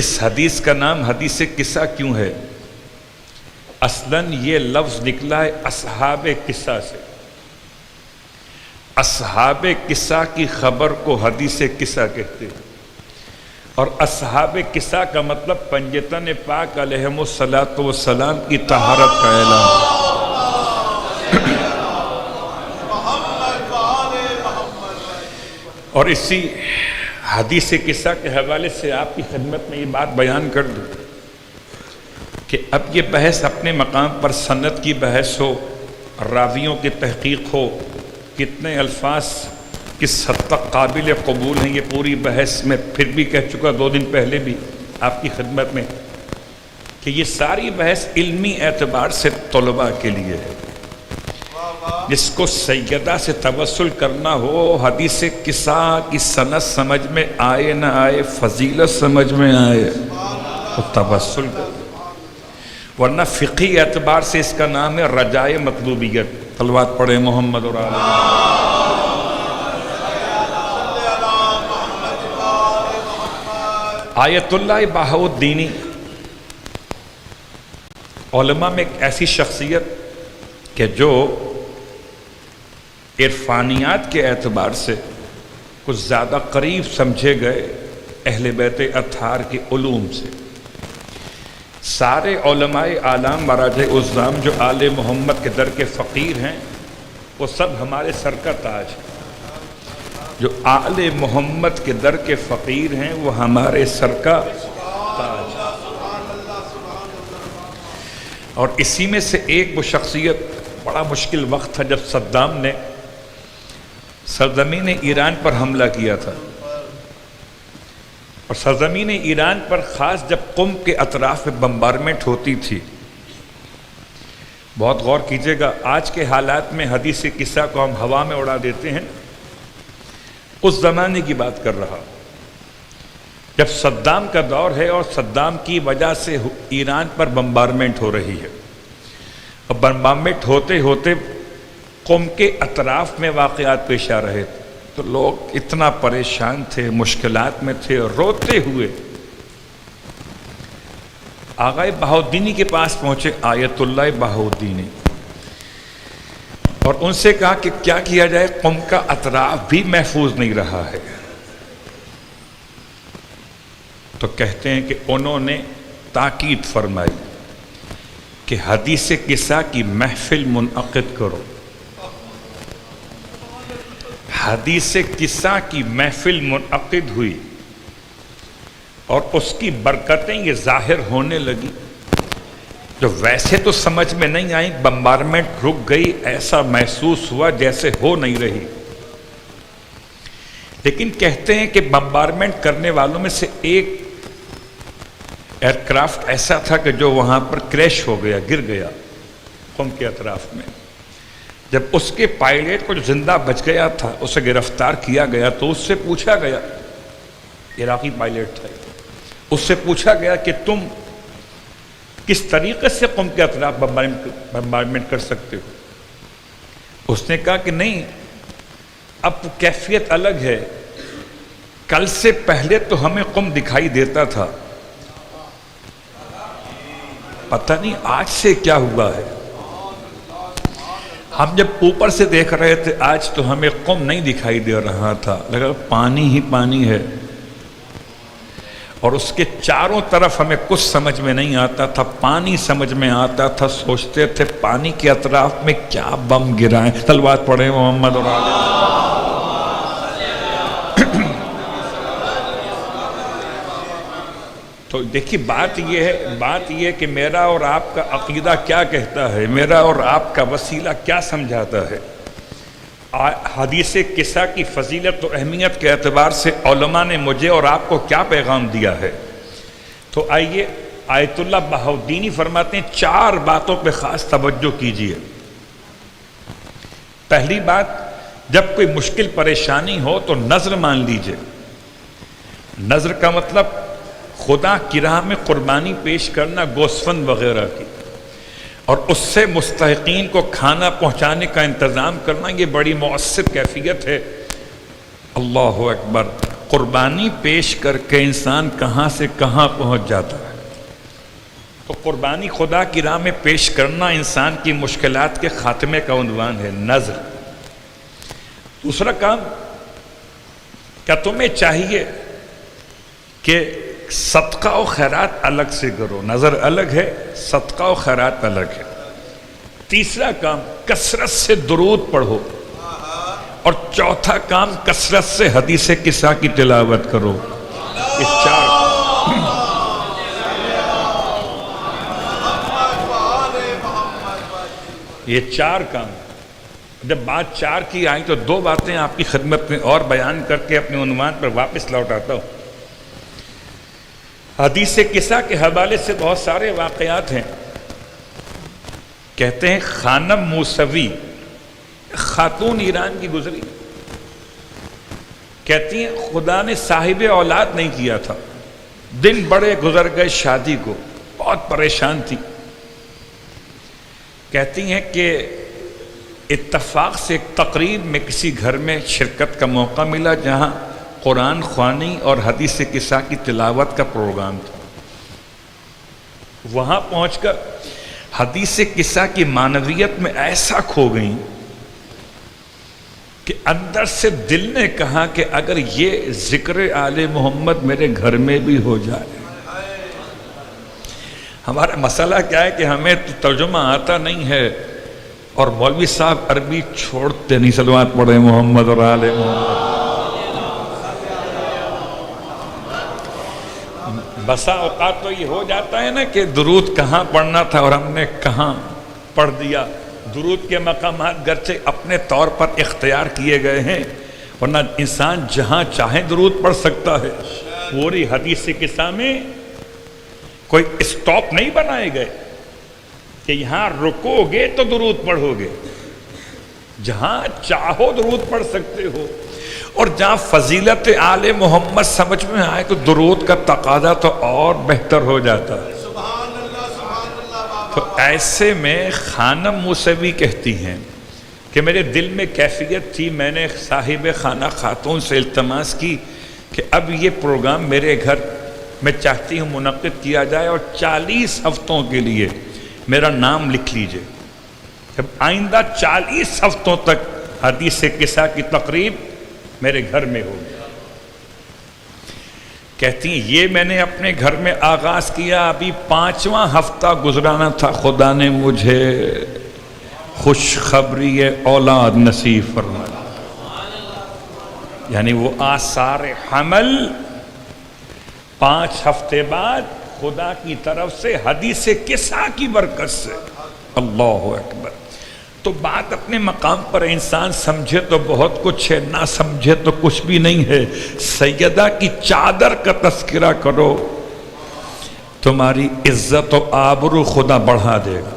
اس حدیث کا نام حدیث قصہ کیوں ہے؟ اصلاً یہ لفظ نکلا ہے اصحاب قصہ سے۔ اصحاب قصہ کی خبر کو حدیث قصہ کہتے ہیں، اور اصحاب قصہ کا مطلب پنجتن پاک علیہم الصلاۃ والسلام کی طہارت کا اعلان۔ اور اسی حدیث قصہ کے حوالے سے آپ کی خدمت میں یہ بات بیان کر دوں کہ اب یہ بحث اپنے مقام پر سند کی بحث ہو، راویوں کی تحقیق ہو، کتنے الفاظ کس حد تک قابل قبول ہیں، یہ پوری بحث میں پھر بھی کہہ چکا 2 دن پہلے بھی آپ کی خدمت میں کہ یہ ساری بحث علمی اعتبار سے طلباء کے لیے ہے۔ جس کو سیدہ سے توسل کرنا ہو، حدیث قصہ کی سند سمجھ میں آئے نہ آئے، فضیلت سمجھ میں آئے تو توسل کر، ورنہ فقہی اعتبار سے اس کا نام ہے رجائے مطلوبیت۔ صلوات پڑھے محمد اور آل آیت اللہ بہاؤالدینی علماء میں ایک ایسی شخصیت کہ جو عرفانیات کے اعتبار سے کچھ زیادہ قریب سمجھے گئے اہل بیت اطہار کے علوم سے۔ سارے علماء اعلام مراجع عظام جو آل محمد کے در کے فقیر ہیں وہ سب ہمارے سر کا تاج ہیں۔ جو آل محمد کے در کے فقیر ہیں وہ ہمارے سر کا تاج ہے۔ اور اسی میں سے ایک وہ شخصیت، بڑا مشکل وقت تھا جب صدام نے سرزمین ایران پر حملہ کیا تھا، اور سرزمین ایران پر خاص جب قم کے اطراف میں بمبارمنٹ ہوتی تھی۔ بہت غور کیجئے گا، آج کے حالات میں حدیث قصہ کو ہم ہوا میں اڑا دیتے ہیں، اس زمانے کی بات کر رہا جب صدام کا دور ہے اور صدام کی وجہ سے ایران پر بمبارمنٹ ہو رہی ہے، اور بمبارمنٹ ہوتے ہوتے قم کے اطراف میں واقعات پیش آ رہے تھے، تو لوگ اتنا پریشان تھے، مشکلات میں تھے، اور روتے ہوئے آغائے بہاؤالدینی کے پاس پہنچے، آیت اللہ بہاؤالدینی، اور ان سے کہا کہ کیا کیا جائے، قم کا اطراف بھی محفوظ نہیں رہا ہے۔ تو کہتے ہیں کہ انہوں نے تاکید فرمائی کہ حدیث قصہ کی محفل منعقد کرو۔ حدیث قصہ کی محفل منعقد ہوئی، اور اس کی برکتیں یہ ظاہر ہونے لگی جو ویسے تو سمجھ میں نہیں آئی۔ بمبارمنٹ رک گئی، ایسا محسوس ہوا جیسے ہو نہیں رہی، لیکن کہتے ہیں کہ بمبارمنٹ کرنے والوں میں سے ایک ایئر کرافٹ ایسا تھا کہ جو وہاں پر کریش ہو گیا، گر گیا قم کے اطراف میں۔ جب اس کے پائلٹ کو جو زندہ بچ گیا تھا اسے گرفتار کیا گیا تو اس سے پوچھا گیا، عراقی پائلٹ تھا، اس سے پوچھا گیا کہ تم کس طریقے سے قم کے اطراف بمبارمنٹ کر سکتے ہو؟ اس نے کہا کہ نہیں، اب کیفیت الگ ہے، کل سے پہلے تو ہمیں قم دکھائی دیتا تھا، پتہ نہیں آج سے کیا ہوا ہے، ہم جب اوپر سے دیکھ رہے تھے آج تو ہمیں قم نہیں دکھائی دے رہا تھا، لگا پانی ہی پانی ہے، اور اس کے چاروں طرف ہمیں کچھ سمجھ میں نہیں آتا تھا، پانی سمجھ میں آتا تھا، سوچتے تھے پانی کے اطراف میں کیا بم گرائیں۔ صلوات پڑھیں محمد اور آل۔ تو دیکھیے بات یہ ہے کہ میرا اور آپ کا عقیدہ کیا کہتا ہے، میرا اور آپ کا وسیلہ کیا سمجھاتا ہے۔ حدیث قصہ کی فضیلت و اہمیت کے اعتبار سے علماء نے مجھے اور آپ کو کیا پیغام دیا ہے، تو آئیے آیت اللہ بہاؤالدینی فرماتے ہیں 4 باتوں پہ خاص توجہ کیجیے۔ پہلی بات، جب کوئی مشکل پریشانی ہو تو نذر مان لیجئے۔ نذر کا مطلب خدا کی راہ میں قربانی پیش کرنا، گوسفند وغیرہ کی، اور اس سے مستحقین کو کھانا پہنچانے کا انتظام کرنا، یہ بڑی مؤثر کیفیت ہے۔ اللہ اکبر، قربانی پیش کر کے انسان کہاں سے کہاں پہنچ جاتا ہے۔ تو قربانی خدا کی راہ میں پیش کرنا انسان کی مشکلات کے خاتمے کا عنوان ہے، نذر۔ دوسرا کام، کیا تمہیں چاہیے کہ صدقہ و خیرات الگ سے کرو؟ نظر الگ ہے، صدقہ و خیرات الگ ہے۔ تیسرا کام، کثرت سے درود پڑھو، اور چوتھا کام، کثرت سے حدیث قصہ کی تلاوت کرو۔ یہ چار کام، جب بات چار کی آئی تو دو باتیں آپ کی خدمت میں اور بیان کر کے اپنے عنوان پر واپس لوٹاتا ہوں۔ حدیث قصہ کے حوالے سے بہت سارے واقعات ہیں۔ کہتے ہیں خانم موسوی، خاتون ایران کی گزری، کہتی ہیں خدا نے صاحب اولاد نہیں کیا تھا، دن بڑے گزر گئے شادی کو، بہت پریشان تھی۔ کہتی ہیں کہ اتفاق سے ایک تقریب میں کسی گھر میں شرکت کا موقع ملا جہاں قرآن خوانی اور حدیث قصہ کی تلاوت کا پروگرام تھا۔ وہاں پہنچ کر حدیث قصہ کی معنویت میں ایسا کھو گئیں کہ اندر سے دل نے کہا کہ اگر یہ ذکر آل محمد میرے گھر میں بھی ہو جائے۔ ہمارا مسئلہ کیا ہے کہ ہمیں ترجمہ آتا نہیں ہے، اور مولوی صاحب عربی چھوڑتے نہیں، صلوات پڑھے محمد اور آل محمد۔ بسا اوقات تو یہ ہو جاتا ہے نا کہ درود کہاں پڑھنا تھا اور ہم نے کہاں پڑھ دیا۔ درود کے مقامات گرچہ اپنے طور پر اختیار کیے گئے ہیں، ورنہ انسان جہاں چاہے درود پڑھ سکتا ہے۔ پوری حدیث قصہ میں کوئی اسٹاپ نہیں بنائے گئے کہ یہاں رکو گے تو درود پڑھو گے، جہاں چاہو درود پڑھ سکتے ہو۔ اور جہاں فضیلت آل محمد سمجھ میں آئے تو درود کا تقاضا تو اور بہتر ہو جاتا ہے۔ تو ایسے میں خانم موسوی کہتی ہیں کہ میرے دل میں کیفیت تھی، میں نے صاحب خانہ خاتون سے التماس کی کہ اب یہ پروگرام میرے گھر میں چاہتی ہوں منعقد کیا جائے، اور 40 ہفتوں کے لیے میرا نام لکھ لیجئے، جب آئندہ 40 ہفتوں تک حدیث قصہ کی تقریب میرے گھر میں ہوگی۔ کہتی ہیں یہ میں نے اپنے گھر میں آغاز کیا، ابھی 5واں ہفتہ گزرانا تھا، خدا نے مجھے خوشخبری اولاد نصیب فرمایا۔ یعنی وہ آثار حمل 5 ہفتے بعد خدا کی طرف سے حدیث قصہ کی برکت سے۔ اللہ اکبر۔ تو بات اپنے مقام پر انسان سمجھے تو بہت کچھ ہے، نہ سمجھے تو کچھ بھی نہیں ہے۔ سیدہ کی چادر کا تذکرہ کرو، تمہاری عزت و آبرو خدا بڑھا دے گا۔